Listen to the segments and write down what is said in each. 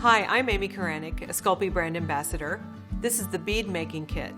Hi, I'm Amy Karanik, a Sculpey brand ambassador. This is the Bead Making Kit.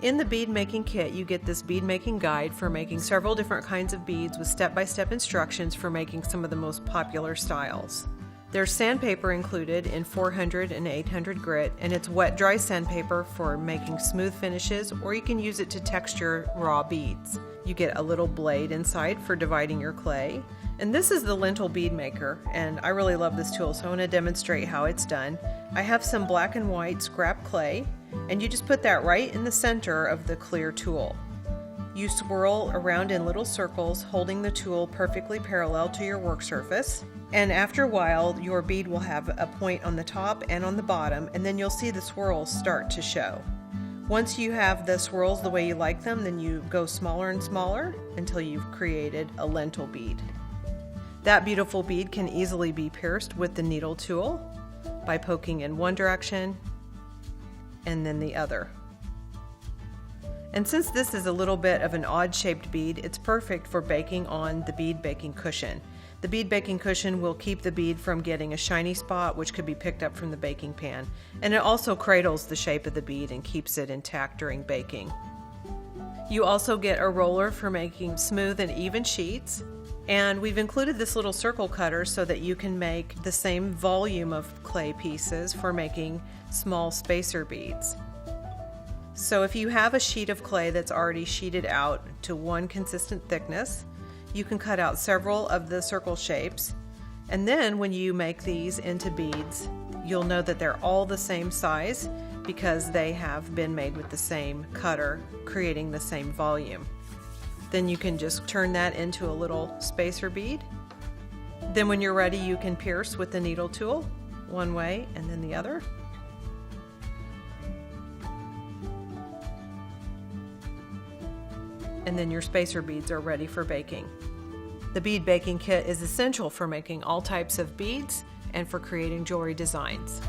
In the Bead Making Kit, you get this bead making guide for making several different kinds of beads with step-by-step instructions for making some of the most popular styles. There's sandpaper included in 400 and 800 grit, and it's wet-dry sandpaper for making smooth finishes, or you can use it to texture raw beads. You get a little blade inside for dividing your clay. And this is the lentil bead maker, and I really love this tool, so I want to demonstrate how it's done. I have some black and white scrap clay, and you just put that right in the center of the clear tool. You swirl around in little circles, holding the tool perfectly parallel to your work surface. And after a while, your bead will have a point on the top and on the bottom, and then you'll see the swirls start to show. Once you have the swirls the way you like them, then you go smaller and smaller until you've created a lentil bead. That beautiful bead can easily be pierced with the needle tool by poking in one direction and then the other. And since this is a little bit of an odd-shaped bead, it's perfect for baking on the bead baking cushion. The bead baking cushion will keep the bead from getting a shiny spot, which could be picked up from the baking pan. And it also cradles the shape of the bead and keeps it intact during baking. You also get a roller for making smooth and even sheets. And we've included this little circle cutter so that you can make the same volume of clay pieces for making small spacer beads. So if you have a sheet of clay that's already sheeted out to one consistent thickness, you can cut out several of the circle shapes. And then when you make these into beads, you'll know that they're all the same size because they have been made with the same cutter, creating the same volume. Then you can just turn that into a little spacer bead. Then when you're ready, you can pierce with the needle tool one way and then the other. And then your spacer beads are ready for baking. The Bead Baking Kit is essential for making all types of beads and for creating jewelry designs.